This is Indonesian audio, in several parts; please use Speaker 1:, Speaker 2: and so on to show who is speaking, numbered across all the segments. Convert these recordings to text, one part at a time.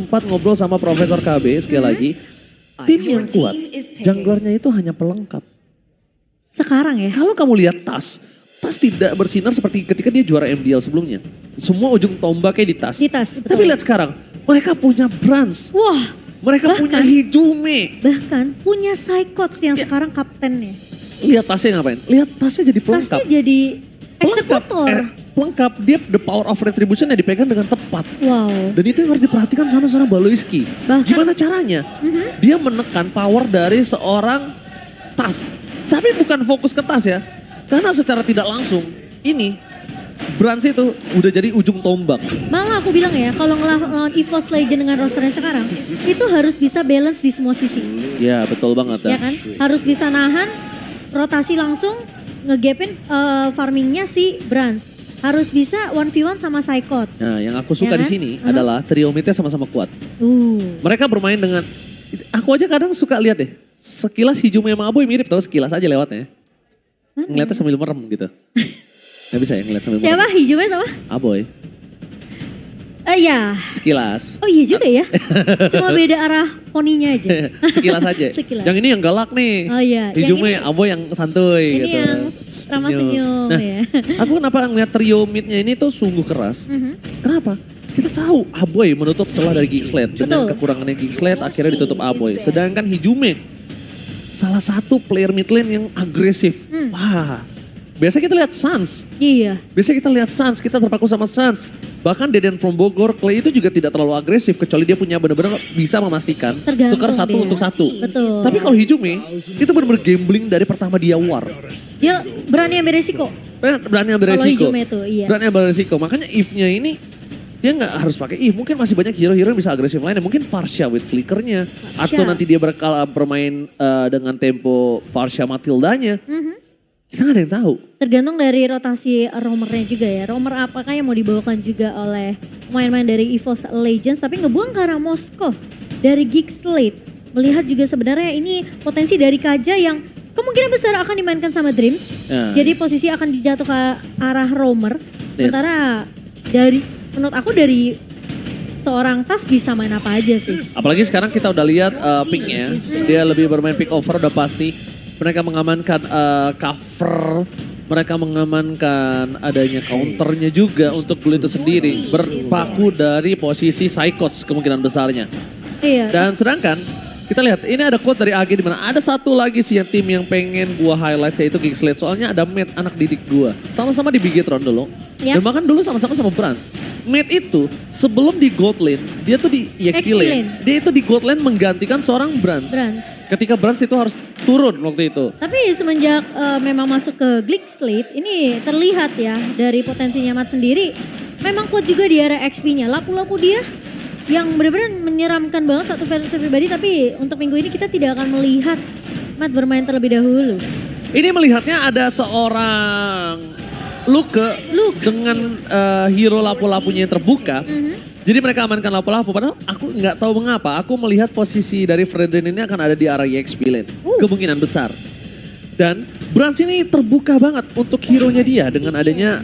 Speaker 1: sempat ngobrol sama Profesor KB sekali lagi. Tim yang kuat, junglernya itu hanya pelengkap.
Speaker 2: Sekarang ya?
Speaker 1: Kalau kamu lihat Tas tidak bersinar seperti ketika dia juara MDL sebelumnya. Semua ujung tombaknya di Tas.
Speaker 2: Di Tas, betul.
Speaker 1: Tapi lihat sekarang, mereka punya Brans.
Speaker 2: Wah.
Speaker 1: Mereka punya Hijume.
Speaker 2: Bahkan punya Psychots yang sekarang kaptennya.
Speaker 1: Lihat Tasnya ngapain? Lihat Tasnya jadi pelengkap.
Speaker 2: Tasnya jadi eksekutor.
Speaker 1: Pelengkap, dia the power of retribution yang dipegang dengan tepat.
Speaker 2: Wow.
Speaker 1: Dan itu yang harus diperhatikan sama seorang Baloiski. Gimana caranya? Dia menekan power dari seorang Tas. Tapi bukan fokus ke Tas ya. Karena secara tidak langsung, ini Brans itu udah jadi ujung tombak.
Speaker 2: Malah aku bilang ya, kalau ngelawan EVOS Legend dengan rosternya sekarang, itu harus bisa balance di semua sisi.
Speaker 1: Ya betul banget.
Speaker 2: Ya kan? Harus bisa nahan, rotasi langsung, ngegapin farmingnya si Brans. Harus bisa 1v1 sama Psychots.
Speaker 1: Nah yang aku suka
Speaker 2: Ya
Speaker 1: di
Speaker 2: kan?
Speaker 1: sini adalah trio midnya sama-sama kuat. Mereka bermain dengan, aku aja kadang suka lihat deh. Sekilas Hijume sama Aboy mirip tau, sekilas aja lewatnya. Ngeliatnya sambil merem gitu. Gak bisa ya ngeliat sambil merem.
Speaker 2: Siapa? Hijume sama?
Speaker 1: Aboy.
Speaker 2: Iya.
Speaker 1: Sekilas.
Speaker 2: Oh iya juga ya. Cuma beda arah poninya aja.
Speaker 1: Sekilas aja.
Speaker 2: Sekilas.
Speaker 1: Yang ini yang galak nih.
Speaker 2: Oh iya.
Speaker 1: Hijume, Aboy yang santuy
Speaker 2: Ini
Speaker 1: gitu.
Speaker 2: yang ramah senyum
Speaker 1: Nah,
Speaker 2: ya.
Speaker 1: aku kenapa ngeliat trio midnya ini tuh sungguh keras. Kenapa? Kita tahu Aboy menutup celah dari Geekslate. Dengan kekurangannya Geekslate akhirnya ditutup Aboy. Sedangkan Hijume salah satu player mid lane yang agresif. Wah, biasa kita lihat Sans.
Speaker 2: Iya.
Speaker 1: Biasa kita lihat Sans, kita terpaku sama Sans. Bahkan Deden from Bogor, Clay itu juga tidak terlalu agresif. Kecuali dia punya benar-benar bisa memastikan tukar satu untuk satu.
Speaker 2: Betul.
Speaker 1: Tapi kalau Hijume, itu benar-benar gambling dari pertama dia war.
Speaker 2: Dia berani ambil resiko.
Speaker 1: Berani ambil resiko.
Speaker 2: Kalau Hijume itu, iya.
Speaker 1: Berani ambil resiko. Makanya if-nya ini, dia nggak harus pakai if. Mungkin masih banyak hero-hero yang bisa agresif lainnya. Mungkin Farsha with flickernya. Atau nanti dia bermain dengan tempo Farsha Matildanya. Kita nggak ada yang tahu.
Speaker 2: Tergantung dari rotasi roamernya juga ya. Roamer apakah yang mau dibawakan juga oleh pemain-pemain dari EVOS Legends. Tapi ngebuang ke arah Moskov dari Geekslate. Melihat juga sebenarnya ini potensi dari Kaja yang kemungkinan besar akan dimainkan sama Dreams. Jadi posisi akan dijatuh ke arah roamer. Sementara menurut aku dari seorang Tas bisa main apa aja sih.
Speaker 1: Apalagi sekarang kita udah lihat picknya. Dia lebih bermain pick over udah pasti. Mereka mengamankan cover. Mereka mengamankan adanya counternya juga untuk Blue itu sendiri. Berpaku dari posisi Psychots kemungkinan besarnya.
Speaker 2: Iya.
Speaker 1: Dan sedangkan kita lihat ini ada quote dari AG di mana ada satu lagi sih yang tim yang pengen gua highlight yaitu Geekslate. Soalnya ada Matt anak didik gua. Sama-sama di Bigetron dulu. Dan bahkan dulu sama-sama sama Brans. Matt itu sebelum di Gold Lane, dia tuh di EXP Lane. Dia itu di Gold Lane menggantikan seorang Brans. Ketika Brans itu harus turun waktu itu.
Speaker 2: Tapi semenjak memang masuk ke Geekslate, ini terlihat ya dari potensinya Matt sendiri. Memang kuat juga di area XP-nya. Lapu-lapu dia yang benar-benar menyeramkan banget satu versus pribadi. Tapi untuk minggu ini kita tidak akan melihat Matt bermain terlebih dahulu.
Speaker 1: Ini melihatnya ada seorang Luke dengan hero lapu-lapunya yang terbuka. Jadi mereka amankan lapu-lapu. Padahal aku nggak tahu mengapa. Aku melihat posisi dari Fredrin ini akan ada di arah EXP lane. Kemungkinan besar. Dan Brans ini terbuka banget untuk hero-nya dia. Dengan adanya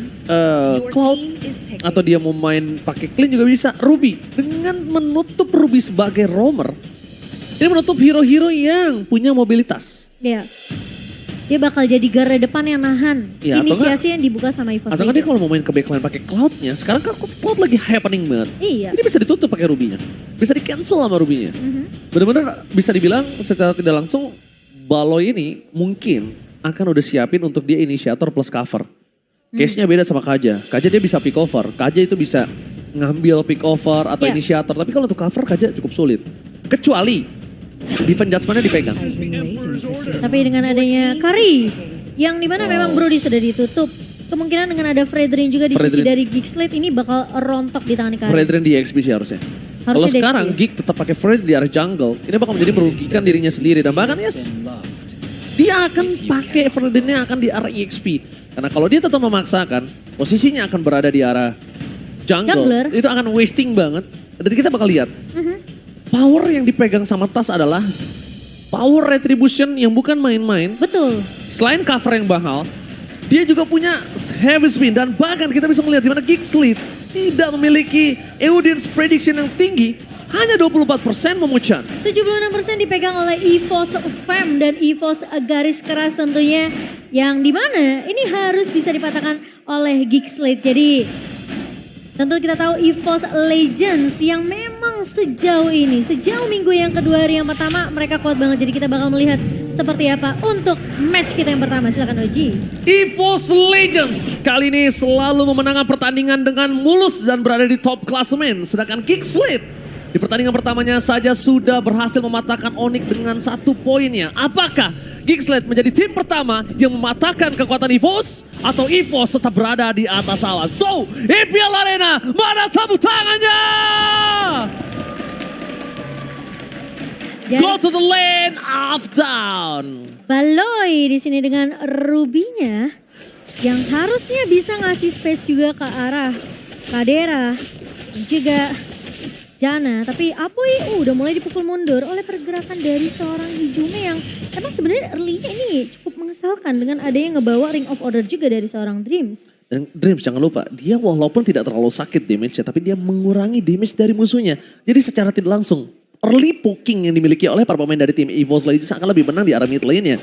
Speaker 1: Cloud. Atau dia mau main pakai Clean juga bisa. Ruby. Dengan menutup Ruby sebagai roamer. Ini menutup hero-hero yang punya mobilitas.
Speaker 2: Iya. Dia bakal jadi garda depan yang nahan.
Speaker 1: Ya,
Speaker 2: inisiasi yang dibuka sama EVOS.
Speaker 1: Atau kan dia kalau mau main ke backline pakai Cloud-nya. Sekarang kan Cloud lagi happening banget.
Speaker 2: Iya.
Speaker 1: Ini bisa ditutup pakai Ruby-nya. Bisa di cancel sama Ruby-nya. Benar-benar bisa dibilang secara tidak langsung Baloy ini mungkin akan udah siapin untuk dia inisiator plus cover. Case-nya beda sama Kaja. Kaja dia bisa pick over. Kaja itu bisa ngambil pick over atau inisiator. Tapi kalau untuk cover Kaja cukup sulit. Kecuali defense judgment-nya dipegang.
Speaker 2: Tapi dengan adanya Kari, yang dimana memang Brody sudah ditutup. Kemungkinan dengan ada Fredrin juga di sisi dari Geekslate ini bakal rontok di tangan Kari.
Speaker 1: Fredrin di XP sih harusnya. Kalau sekarang Geek tetap pakai Fred di area jungle, ini bakal menjadi merugikan dirinya sendiri. Dan bahkan dia akan pakai Fredrinnya akan di area EXP. Karena kalau dia tetap memaksakan, posisinya akan berada di arah jungle. Itu akan wasting banget. Dan kita bakal lihat. Power yang dipegang sama Tas adalah power retribution yang bukan main-main.
Speaker 2: Betul.
Speaker 1: Selain cover yang mahal, dia juga punya heavy spin. Dan bahkan kita bisa melihat di mana Geekslate tidak memiliki audience prediction yang tinggi. hanya 24% Momo-chan.
Speaker 2: 76% dipegang oleh EVOS Fam dan EVOS garis keras tentunya. Yang dimana ini harus bisa dipatahkan oleh Geek Slate. Jadi tentu kita tahu EVOS Legends yang memang sejauh ini, sejauh minggu yang kedua hari yang pertama mereka kuat banget. Jadi kita bakal melihat seperti apa untuk match kita yang pertama. Silakan Oji.
Speaker 1: EVOS Legends kali ini selalu memenangkan pertandingan dengan mulus dan berada di top klasemen. Sedangkan Geek Slate di pertandingan pertamanya saja sudah berhasil mematahkan Onyx dengan 1 poinnya. Apakah Geek Slate menjadi tim pertama yang mematahkan kekuatan EVOS? Atau EVOS tetap berada di atas awan? So, EPL Arena, mana tepuk tangannya? Go to the lane of down.
Speaker 2: Baloy di sini dengan Rubinya yang harusnya bisa ngasih space juga ke arah Kadera dan juga Jana, tapi Apoy udah mulai dipukul mundur oleh pergerakan dari seorang Hijume yang emang sebenarnya early-nya ini cukup mengesalkan dengan adanya ngebawa Ring of Order juga dari seorang Dreams.
Speaker 1: Dan Dreams jangan lupa, dia walaupun tidak terlalu sakit damage-nya, tapi dia mengurangi damage dari musuhnya. Jadi secara tidak langsung, early poking yang dimiliki oleh para pemain dari tim EVOS Legends akan lebih menang di arah mid lane-nya.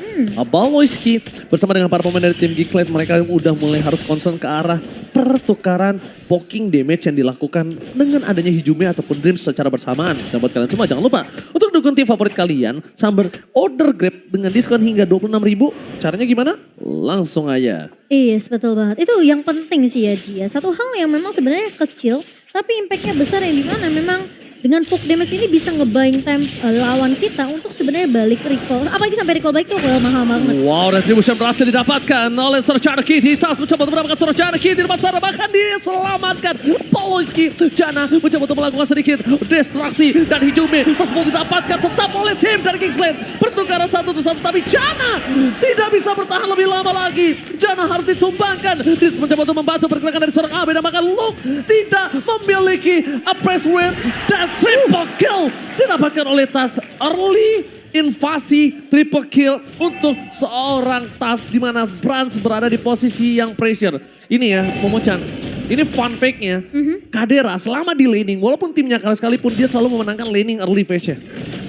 Speaker 1: Baloyski bersama dengan para pemain dari tim Geek Slate, mereka udah mulai harus concern ke arah pertukaran poking damage yang dilakukan dengan adanya Hijume ataupun Dreams secara bersamaan. Dan buat kalian semua jangan lupa untuk dukung tim favorit kalian sambil order Grab dengan diskon hingga 26.000. Caranya gimana? Langsung aja.
Speaker 2: Iya, betul banget. Itu yang penting sih ya Ji. Satu hal yang memang sebenarnya kecil tapi impactnya besar yang dimana memang dengan poke damage ini bisa nge-buying time lawan kita untuk sebenarnya balik recall. Apalagi sampai recall balik itu mahal banget.
Speaker 1: Wow, retribution berhasil didapatkan oleh Serjana Kitty. Tas mencoba untuk mendapatkan Serjana Kitty di pasar, bahkan diselamatkan. Baloyski, Jana mencoba untuk melakukan sedikit distraksi dan Hijume mau didapatkan tetap oleh tim dari Geek Slate. Pertukaran 1-1 tapi Jana tidak bisa bertahan lebih lama lagi. Jana harus ditumbangkan. Dis mencoba untuk membantu pergerakan dari seorang Abe dan bahkan Luke tidak memiliki a press win dan triple kill didapatkan oleh Tas. Early invasi triple kill untuk seorang Tas di mana Brans berada di posisi yang pressure. Ini ya Momo-chan, ini fun fact-nya. Kadera selama di laning walaupun timnya kalah sekalipun dia selalu memenangkan laning early phase-nya.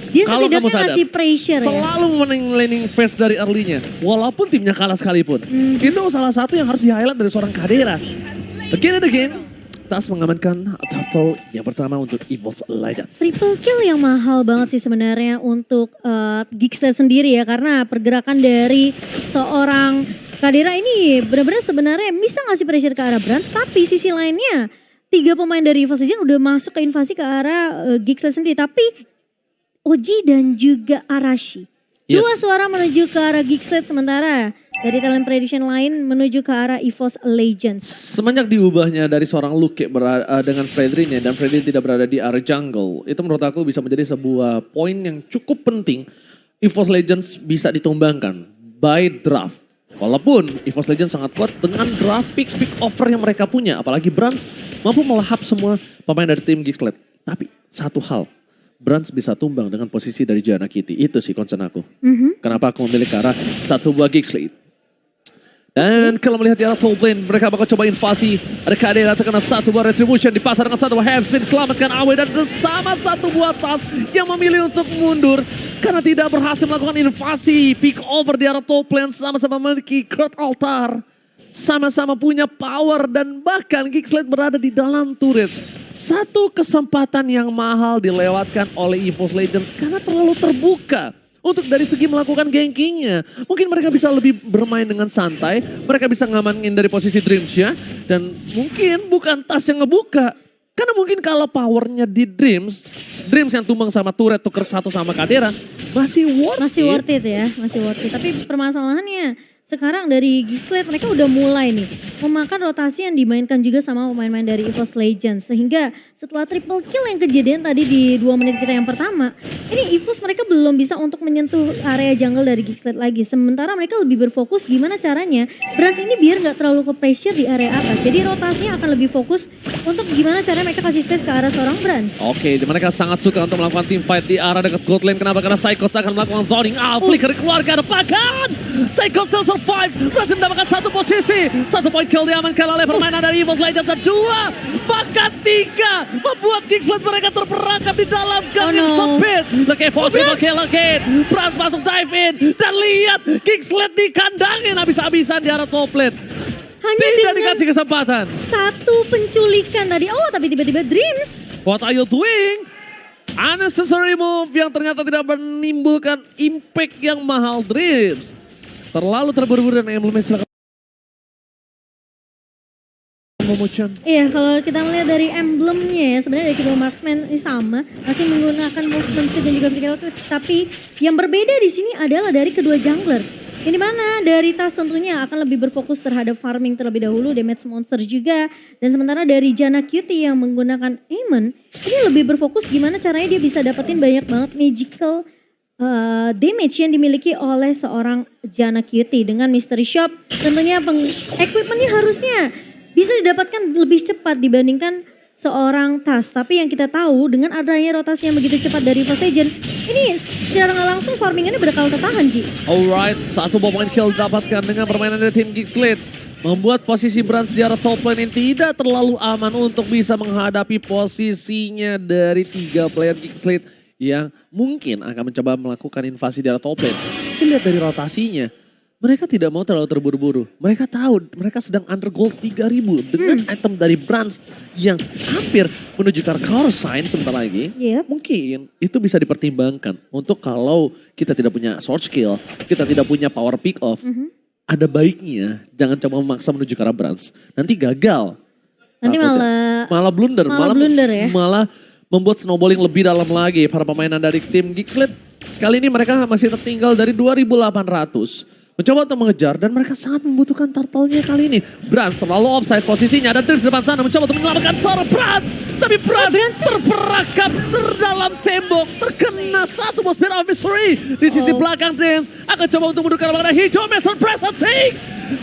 Speaker 2: Dia
Speaker 1: Kalau kamu
Speaker 2: setidaknya
Speaker 1: sadar,
Speaker 2: ngasih pressure ya.
Speaker 1: selalu memenang laning phase dari early-nya walaupun timnya kalah sekalipun. Itu salah satu yang harus di-highlight dari seorang Kadera. Again and again, Tas mengamankan turtle yang pertama untuk EVOS Legends.
Speaker 2: Triple kill yang mahal banget sih sebenarnya untuk Geek Slate sendiri ya. Karena pergerakan dari seorang Kadera ini benar-benar sebenarnya bisa ngasih pressure ke arah Brans. Tapi sisi lainnya 3 pemain dari EVOS Legends udah masuk ke invasi ke arah Geek Slate sendiri. Tapi Oji dan juga Arashi. Dua suara menuju ke arah Geek Slate sementara dari talent prediction lain menuju ke arah EVOS Legends.
Speaker 1: Semenjak diubahnya dari seorang Luke dengan Fredrin-nya dan Fredrin tidak berada di area jungle, itu menurut aku bisa menjadi sebuah poin yang cukup penting. EVOS Legends bisa ditumbangkan by draft. Walaupun EVOS Legends sangat kuat dengan draft pick offer yang mereka punya, apalagi Brans mampu melahap semua pemain dari tim Geek Slate. Tapi satu hal, Brans bisa tumbang dengan posisi dari Jana Kitty. Itu sih concern aku. Kenapa aku memilih ke arah satu buah Geek Slate. Dan kalau melihat di arah top lane, mereka bakal coba invasi. Ada Kadera terkena satu buah retribution di pasar dengan satu buah heavy spin. Selamatkan Awe dan bersama satu buah Tas yang memilih untuk mundur. Karena tidak berhasil melakukan invasi. Pick over di arah top lane sama-sama memiliki Kurt Altar. Sama-sama punya power dan bahkan Geek Slate berada di dalam turret. Satu kesempatan yang mahal dilewatkan oleh EVOS Legends karena terlalu terbuka. Untuk dari segi melakukan gankingnya. Mungkin mereka bisa lebih bermain dengan santai. Mereka bisa ngamanin dari posisi Dreams-nya. Dan mungkin bukan Tas yang ngebuka. Karena mungkin kalau powernya di Dreams yang tumbang sama turret tuker satu sama Kadera. Masih worth it
Speaker 2: Ya, masih worth it. Tapi permasalahannya sekarang dari Geek Slate mereka udah mulai nih memakan rotasi yang dimainkan juga sama pemain-pemain dari EVOS Legends. Sehingga setelah triple kill yang kejadian tadi di 2 menit kita yang pertama, ini EVOS mereka belum bisa untuk menyentuh area jungle dari Geek Slate lagi. Sementara mereka lebih berfokus gimana caranya Brans ini biar gak terlalu ke pressure di area atas. Jadi rotasinya akan lebih fokus untuk gimana caranya mereka kasih space ke arah seorang Brans.
Speaker 1: Oke, mereka sangat suka untuk melakukan team fight di arah dekat gold lane. Kenapa? Karena Psycho Psychos akan melakukan zoning out. Flicker keluarga depan. Psychos still survive. Berhasil mendapatkan satu posisi. 1 poin kill diamankan oleh permainan dari Evil Legends. Dan 2, bahkan 3. Membuat Geeksled mereka terperangkap di dalam gang yang sempit. Leke force people kill again. Brans masuk dive in. Dan lihat Geeksled dikandangin habis-habisan di arah top lane.
Speaker 2: Hanya
Speaker 1: Tidak
Speaker 2: dengan
Speaker 1: dikasih kesempatan.
Speaker 2: satu penculikan tadi. Oh, tapi tiba-tiba Dreams.
Speaker 1: What are you doing? Unnecessary move yang ternyata tidak menimbulkan impact yang mahal. Dreams terlalu terburu-buru dan emblemnya silakan.
Speaker 2: Iya, kalau kita melihat dari emblemnya ya, sebenarnya dari kedua marksman ini sama, masih menggunakan movement speed dan juga physical attack. Tapi yang berbeda di sini adalah dari kedua jungler. Ini mana dari Tas tentunya akan lebih berfokus terhadap farming terlebih dahulu, damage monster juga. Dan sementara dari Janna Cutie yang menggunakan Aemon, ini lebih berfokus gimana caranya dia bisa dapetin banyak banget magical damage yang dimiliki oleh seorang Janna Cutie. Dengan Mystery Shop tentunya equipmentnya harusnya bisa didapatkan lebih cepat dibandingkan seorang Tas. Tapi yang kita tahu dengan adanya rotasi yang begitu cepat dari Evil Legends, ini secara nggak langsung farmingannya bakal tertahan, Ji.
Speaker 1: Alright, 1 point kill didapatkan dengan permainan dari tim Geeksled. Membuat posisi Brans di arah top lane ini tidak terlalu aman untuk bisa menghadapi posisinya dari 3 player Geeksled yang mungkin akan mencoba melakukan invasi di arah top lane. Tapi lihat dari rotasinya, mereka tidak mau terlalu terburu-buru. Mereka tahu mereka sedang under gold 3.000 dengan item dari Brans yang hampir menuju ke arah color sign sebentar lagi.
Speaker 2: Yep.
Speaker 1: Mungkin itu bisa dipertimbangkan untuk kalau kita tidak punya sword skill, kita tidak punya power pick off. Ada baiknya jangan coba memaksa menuju ke arah Brans. Nanti gagal.
Speaker 2: Nanti
Speaker 1: malah blunder.
Speaker 2: malah blunder ya.
Speaker 1: Malah membuat snowballing lebih dalam lagi para pemainan dari tim Geeksled. Kali ini mereka masih tertinggal dari 2.800. Mencoba untuk mengejar dan mereka sangat membutuhkan turtle-nya kali ini. Brans terlalu offside posisinya dan Dreams depan sana mencoba untuk menyelamatkan seorang Brans. Tapi Brans terperangkap terdalam tembok. Terkena satu bos Spear of Mystery. Di sisi belakang Dreams akan coba untuk mundurkan makanan hijau. Mason press attack.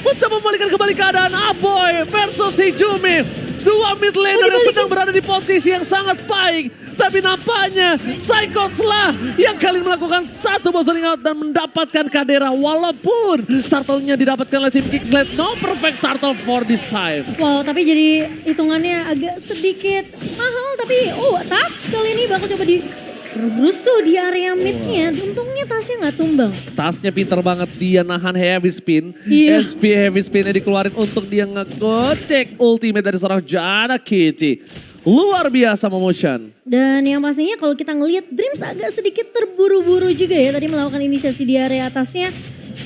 Speaker 1: Mencoba membalikkan kembali keadaan Aboy versus Hijumi. 2 mid laner yang sedang berada di posisi yang sangat baik. Tapi nampaknya Psychos lah yang kali melakukan satu bossing out dan mendapatkan Kadera. Walaupun turtle-nya didapatkan oleh tim Geeksled. No perfect turtle for this time.
Speaker 2: Wow, tapi jadi hitungannya agak sedikit mahal. Tapi Tas kali ini bakal coba rusuh di area mid-nya. Untungnya Tasnya nggak tumbang.
Speaker 1: Tasnya pinter banget, dia nahan heavy spin.
Speaker 2: Iya.
Speaker 1: SP heavy spinnya dikeluarin untuk dia ngegocek ultimate dari seorang Janna Cutie. Luar biasa Momotion.
Speaker 2: Dan yang pastinya kalau kita ngelihat Dreams agak sedikit terburu-buru juga ya. Tadi melakukan inisiasi di area atasnya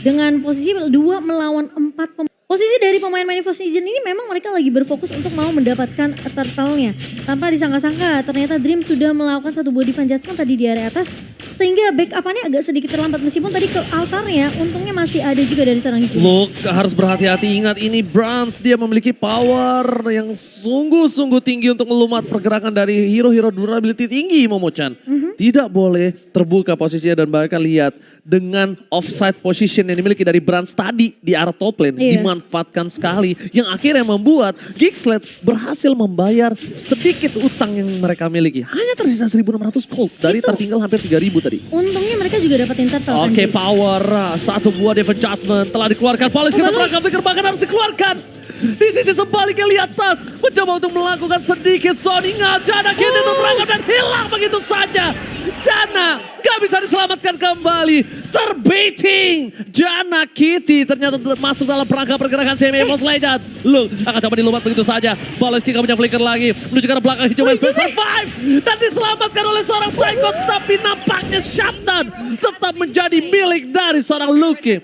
Speaker 2: dengan posisi 2 melawan 4 Posisi dari pemain-pemain Evil Legends ini memang mereka lagi berfokus untuk mau mendapatkan turtle-nya. Tanpa disangka-sangka ternyata Dream sudah melakukan satu body fan judgment tadi di area atas. Sehingga backup-nya agak sedikit terlambat. Meskipun tadi ke altarnya untungnya masih ada juga dari seorang Hijau.
Speaker 1: Look, harus berhati-hati. Ingat ini Brans, dia memiliki power yang sungguh-sungguh tinggi untuk melumat pergerakan dari hero-hero durability tinggi Momo-chan. Tidak boleh terbuka posisinya dan bahkan lihat dengan offside position yang dimiliki dari Brans tadi di arah top lane. Dimanfaatkan sekali. Yang akhirnya membuat Geeksled berhasil membayar sedikit utang yang mereka miliki. Hanya tersisa 1.600 gold dari tertinggal hampir 3.000 tadi.
Speaker 2: Untungnya mereka juga dapatin turtle.
Speaker 1: Oke, power. Satu buah Devon Judgment telah dikeluarkan. Polis kita terangkan, Flicker bahkan harus dikeluarkan. Di sisi sebaliknya lihat Tas mencoba untuk melakukan sedikit zoning. Janna Cutie terperangkap dan hilang begitu saja. Janna gak bisa diselamatkan kembali. Terbaiting. Janna Cutie ternyata masuk dalam perangkap pergerakan tim Evil Legends. Look, akan coba dilumat begitu saja. Polis kita punya Flicker lagi. Menuju ke arah belakang hijau. Survive. Dan diselamatkan oleh seorang Psychos. Tapi nampaknya shutdown tetap menjadi milik dari seorang Lucky.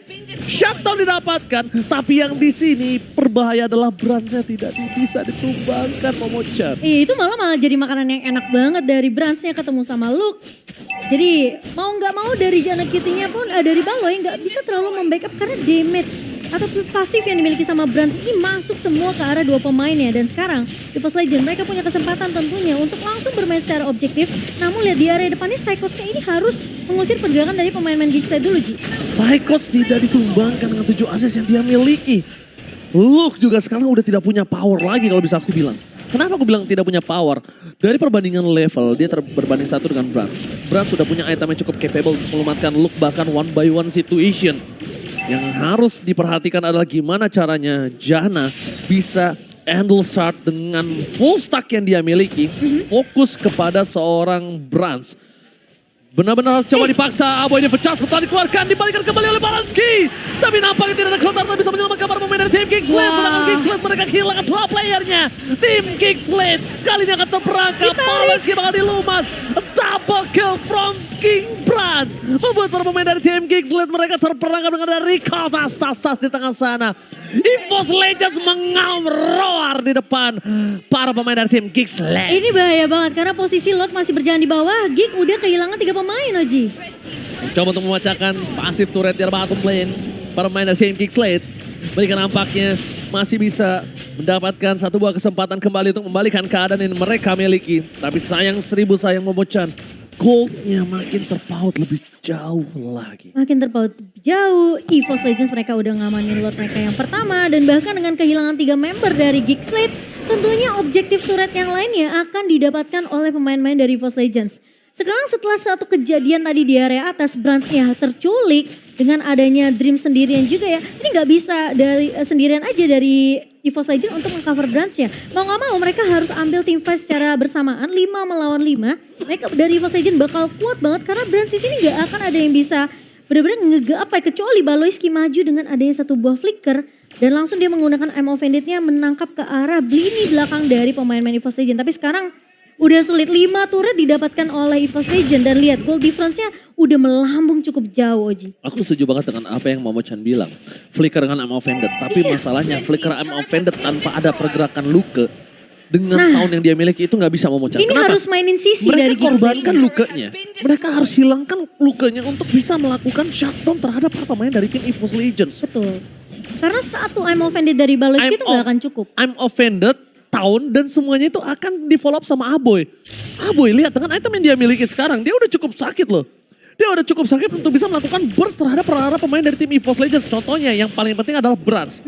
Speaker 1: Shutdown didapatkan, tapi yang di sini berbahaya adalah Bransnya tidak bisa ditumbangkan Momo-chan.
Speaker 2: Iya, itu malah jadi makanan yang enak banget dari Bransnya ketemu sama Luke. Jadi mau nggak mau dari Janna Cutie-nya pun dari Baloy nggak bisa terlalu membackup karena damage atau pasif yang dimiliki sama Brans ini masuk semua ke arah 2 pemainnya. Dan sekarang Evil Legends mereka punya kesempatan tentunya untuk langsung bermain secara objektif. Namun lihat di area depannya Psychos-nya ini harus mengusir pergerakan dari pemain-pemain Geeksled dulu, Ji.
Speaker 1: Psychos tidak ditumbangkan dengan 7 ases yang dia miliki. Luke juga sekarang udah tidak punya power lagi kalau bisa aku bilang. Kenapa aku bilang tidak punya power? Dari perbandingan level, dia berbanding satu dengan Brand. Brand sudah punya item yang cukup capable untuk melumatkan Luke bahkan one by one situation. Yang harus diperhatikan adalah gimana caranya Janna bisa handle shard dengan full stack yang dia miliki. Fokus kepada seorang Brand. Benar-benar coba dipaksa, Aboy ini pecah, setelah dikeluarkan, dibalikan kembali oleh Baranski. Tapi nampaknya tidak ada counter, tak bisa menyelamatkan para pemain dari tim Geekslate. Sedangkan Geekslate mereka kehilangan 2 playernya. Tim Geekslate kali ini akan terperangkap, Baranski bakal dilumat. Double kill from King Brand. Membuat para pemain dari tim Geekslate mereka terperangkap dengan ada recall tas di tengah sana. EVOS Legends mengamroar di depan para pemain dari tim Geekslate.
Speaker 2: Ini bahaya banget karena posisi Lord masih berjalan di bawah. Geek udah kehilangan 3 pemain, Oji.
Speaker 1: Coba untuk membacakan pasif turret di bottom lane. Para pemain dari tim Geekslate. Mereka nampaknya masih bisa mendapatkan satu buah kesempatan kembali untuk membalikan keadaan yang mereka miliki. Tapi sayang Momochan. Goldnya makin terpaut lebih jauh lagi.
Speaker 2: Makin terpaut jauh, EVOS Legends mereka udah ngamanin Lord mereka yang pertama. Dan bahkan dengan kehilangan 3 member dari Geekslate, tentunya objektif turret yang lainnya akan didapatkan oleh pemain-pemain dari EVOS Legends. Sekarang setelah satu kejadian tadi di area atas, Brands-nya terculik dengan adanya Dream sendirian juga ya. Ini nggak bisa dari sendirian aja dari EVOS Legends untuk mengcover Brands-nya. Mau nggak mau mereka harus ambil team fight secara bersamaan 5 melawan 5. Mereka dari EVOS Legends bakal kuat banget karena Brands di sini nggak akan ada yang bisa benar-benar apa kecuali Baloyski maju dengan adanya satu buah flicker dan langsung dia menggunakan I'm Offended-nya menangkap ke arah lini belakang dari pemain-pemain EVOS Legends. Tapi sekarang udah sulit, 5 turret didapatkan oleh EVOS Legends dan lihat goal difference-nya udah melambung cukup jauh, Oji.
Speaker 1: Aku setuju banget dengan apa yang Momochan bilang. Flicker dengan I'm Offended, tapi masalahnya Flicker I'm Offended tanpa ada pergerakan Luke dengan tahun yang dia miliki itu nggak bisa Momochan.
Speaker 2: Ini
Speaker 1: Kenapa?
Speaker 2: harus mainin sisi
Speaker 1: Mereka
Speaker 2: dari
Speaker 1: korbankan Lukenya. Mereka harus hilangkan Lukenya untuk bisa melakukan shutdown terhadap para pemain dari tim EVOS Legends.
Speaker 2: Betul. Karena satu I'm Offended dari Baloyski itu gak akan cukup.
Speaker 1: I'm Offended, tahun dan semuanya itu akan di follow up sama Aboy. Aboy lihat dengan item yang dia miliki sekarang, dia udah cukup sakit loh. Dia udah cukup sakit untuk bisa melakukan burst terhadap para pemain dari tim EVOS Legends. Contohnya yang paling penting adalah Brands.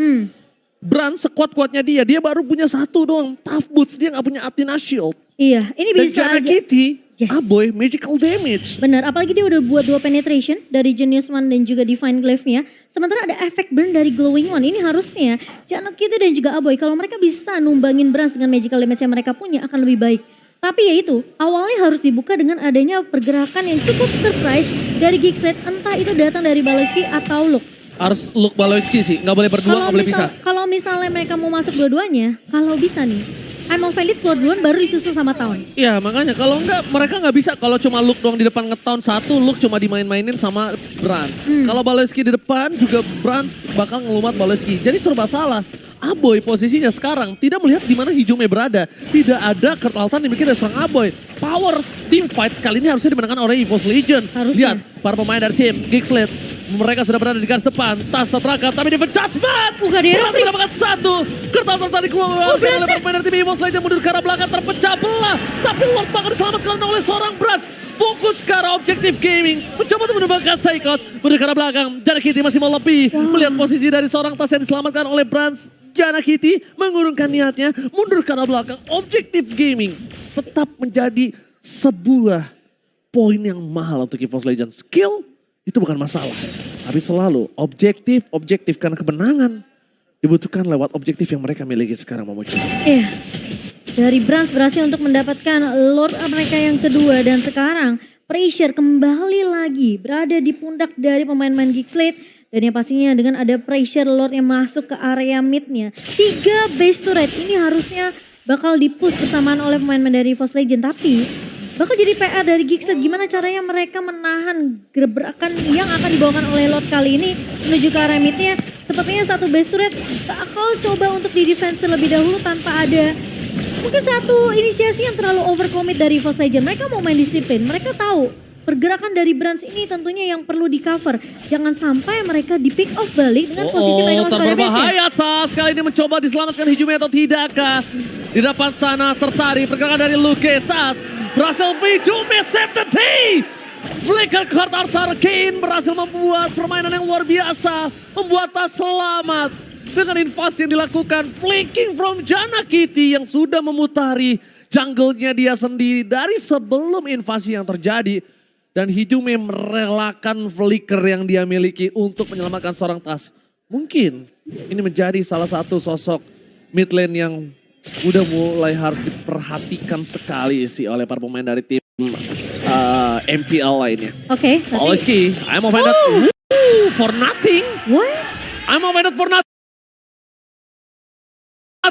Speaker 1: Brands sekuat-kuatnya dia baru punya satu doang, Tough Boots, dia gak punya Athena Shield.
Speaker 2: Iya, ini
Speaker 1: Dan
Speaker 2: bisa
Speaker 1: Janna
Speaker 2: aja.
Speaker 1: Kitty,
Speaker 2: Yes.
Speaker 1: Aboy, magical damage.
Speaker 2: Benar, apalagi dia udah buat 2 penetration dari Genius One dan juga Divine Glaive-nya. Sementara ada efek burn dari Glowing One. Ini harusnya Janna Kitty dan juga Aboy kalau mereka bisa numbangin Brands dengan magical damage yang mereka punya akan lebih baik. Tapi ya itu, awalnya harus dibuka dengan adanya pergerakan yang cukup surprise dari Geekslate. Entah itu datang dari Baloyski atau Luke.
Speaker 1: Harus Luke Baloyski sih, gak boleh berdua, gak boleh pisah.
Speaker 2: Kalau misalnya mereka mau masuk dua-duanya, kalau bisa nih, I'm Offended keluar duluan baru disusul sama Town.
Speaker 1: Iya makanya kalau enggak mereka nggak bisa kalau cuma Luke doang di depan nge-town satu, Luke cuma dimain-mainin sama Brands. Kalau Baloyski di depan juga Brands bakal ngelumat Baloyski. Jadi serba salah. Aboy posisinya sekarang tidak melihat di mana Hijume berada. Tidak ada Kurt Altan dimiliki dari seorang Aboy. Power team fight kali ini harusnya dimenangkan oleh EVOS Legends.
Speaker 2: Harusnya.
Speaker 1: Lihat para pemain dari tim Geekslate. Mereka sudah berada di garis depan. Tas terperangkap tapi dia judgment.
Speaker 2: Gadera
Speaker 1: Berhasil mendapatkan satu. Kurt Altan tadi keluar oleh para pemain dari tim EVOS Legends mundur ke arah belakang terpecah belah. Tapi Lord bakal diselamatkan oleh seorang Brands. Fokus ke arah objektif gaming. Mencoba untuk menumbangkan Saikot. Mundur ke arah belakang. Janna Kitty masih mau lebih. Melihat posisi dari seorang Tas yang diselamatkan oleh Brands. Janna Kitty mengurungkan niatnya. Mundur ke arah belakang. Objektif gaming. Tetap menjadi sebuah poin yang mahal untuk EVOS Legends. Skill itu bukan masalah. Tapi selalu objektif karena kemenangan dibutuhkan lewat objektif yang mereka miliki sekarang, Momochan.
Speaker 2: Iya. Dari Brands berhasil untuk mendapatkan Lord mereka yang kedua dan sekarang pressure kembali lagi berada di pundak dari pemain-pemain Geekslate dan yang pastinya dengan ada pressure Lord yang masuk ke area midnya. 3 base turret ini harusnya bakal dipush bersamaan oleh pemain-pemain dari EVOS Legends tapi bakal jadi PR dari Geekslate gimana caranya mereka menahan gebrakan yang akan dibawakan oleh Lord kali ini menuju ke arah midnya. Sepertinya satu base turret bakal coba untuk di defense terlebih dahulu tanpa ada mungkin satu inisiasi yang terlalu overcommit dari EVOS Legends. Mereka mau main disiplin, mereka tahu pergerakan dari Brands ini tentunya yang perlu di cover. Jangan sampai mereka di pick off balik dengan posisi mereka masuk pada base-nya.
Speaker 1: Berbahaya Tas kali ini mencoba diselamatkan Hijume atau tidakkah. Di depan sana tertarik pergerakan dari Luke. Tas berhasil Hijume save the day. Flicker Kurt Arthur Kane berhasil membuat permainan yang luar biasa. Membuat Tas selamat. dengan invasi yang dilakukan. Flanking from Jana Kitty yang sudah memutari jungle-nya dia sendiri dari sebelum invasi yang terjadi. Dan Hijume merelakan flicker yang dia miliki untuk menyelamatkan seorang Tas. Mungkin ini menjadi salah satu sosok mid lane yang udah mulai harus diperhatikan sekali sih oleh para pemain dari tim MPL lainnya.
Speaker 2: Oke,
Speaker 1: Oleski, I'm offended for nothing.
Speaker 2: What?
Speaker 1: I'm offended for nothing.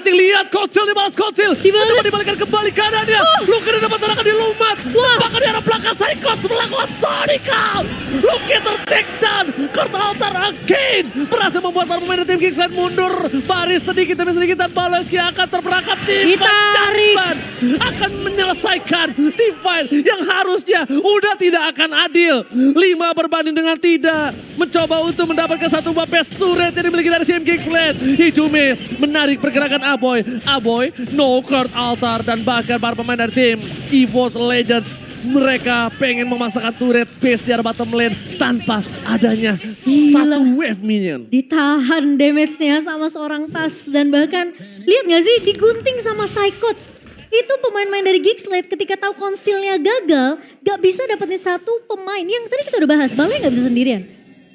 Speaker 1: Lihat Kocil dibalas Kocil.
Speaker 2: Dibalas.
Speaker 1: Dibalikan kembali kanannya. Luki dapat serangan di Lumat. Bahkan di arah belakang Saikots melakukan Sonical. Luki ter-take down. Kurt Altar again. Berhasil membuat para pemain tim Kingsland mundur. Baris sedikit demi sedikit dan Baleski akan terperangkap.
Speaker 2: Ditarik.
Speaker 1: Akan menyelesaikan divide yang harusnya udah tidak akan adil. 5 berbanding dengan tidak. Mencoba untuk mendapatkan satu buah best turret yang dimiliki dari tim Kingsland. Hijume menarik pergerakan Aboy, no Kurt Altar dan bahkan para pemain dari tim EVOS Legends. Mereka pengen memasakkan turret base di arah bottom lane tanpa adanya satu wave minion.
Speaker 2: Ditahan damage-nya sama seorang Tas dan bahkan lihat gak sih digunting sama Saikots. Itu pemain-pemain dari Geekslate ketika tahu konsilnya gagal gak bisa dapetin satu pemain yang tadi kita udah bahas, Balai gak bisa sendirian.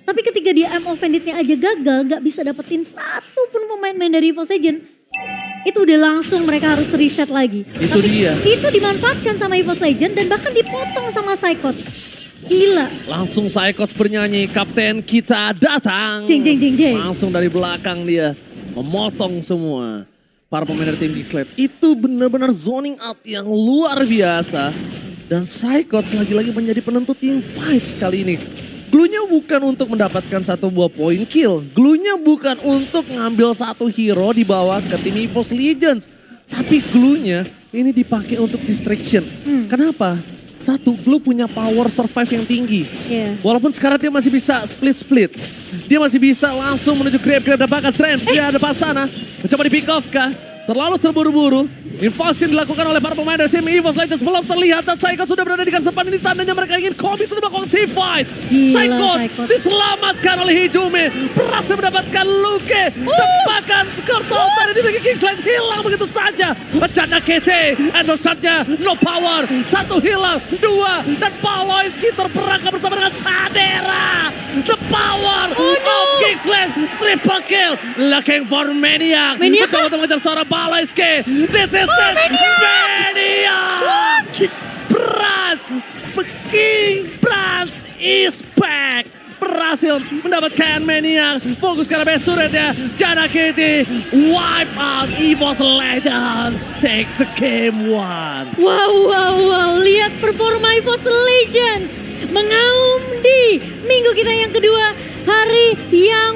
Speaker 2: Tapi ketika dia M offended-nya aja gagal gak bisa dapetin satu pun pemain-pemain dari EVOS Legends. Itu udah langsung mereka harus reset lagi.
Speaker 1: Itu dia.
Speaker 2: Itu dimanfaatkan sama EVOS Legends dan bahkan dipotong sama Saikots. Gila.
Speaker 1: Langsung Saikots bernyanyi, Kapten kita datang.
Speaker 2: Jeng jeng jeng jeng.
Speaker 1: Langsung dari belakang dia memotong semua para pemain dari tim Geekslate. Itu benar-benar zoning out yang luar biasa. Dan Saikots lagi-lagi menjadi penentu team fight kali ini. Glue-nya bukan untuk mendapatkan satu buah point kill. Glue-nya bukan untuk ngambil satu hero dibawa ke tim EVOS Legends. Tapi glue-nya ini dipakai untuk distraction. Kenapa? Satu, Glue punya power survive yang tinggi.
Speaker 2: Yeah.
Speaker 1: Walaupun sekarang dia masih bisa split-split. Dia masih bisa langsung menuju grab-grab dan bahkan trend. Dia depan sana. Mencoba di pick off kah? Terlalu terburu-buru. Invasi dilakukan oleh para pemain dari tim EVOS Legends belum terlihat dan Saikots sudah berada di garis depan. Ini tandanya mereka ingin komit untuk melakukan team fight. Saikots diselamatkan oleh Hijume. Berhasil mendapatkan Luke. Tebakan Kurt Altar ini bagi Kingsland hilang begitu saja. Jana KT, endosatnya no power. Satu hilang, dua. Dan Paloyski terperangkap bersama dengan Sadera. The power of Kingsland. Triple kill. Looking for Maniac. Mencoba untuk mengejar seorang Paloyski. This is Maniac! King Brass is back! Berhasil mendapatkan Maniac. Fokus ke arah best turretnya. Jana Kitty wipe out EVOS Legends. Take the game one.
Speaker 2: Wow. Lihat performa EVOS Legends. Mengaum di minggu kita yang kedua. Hari yang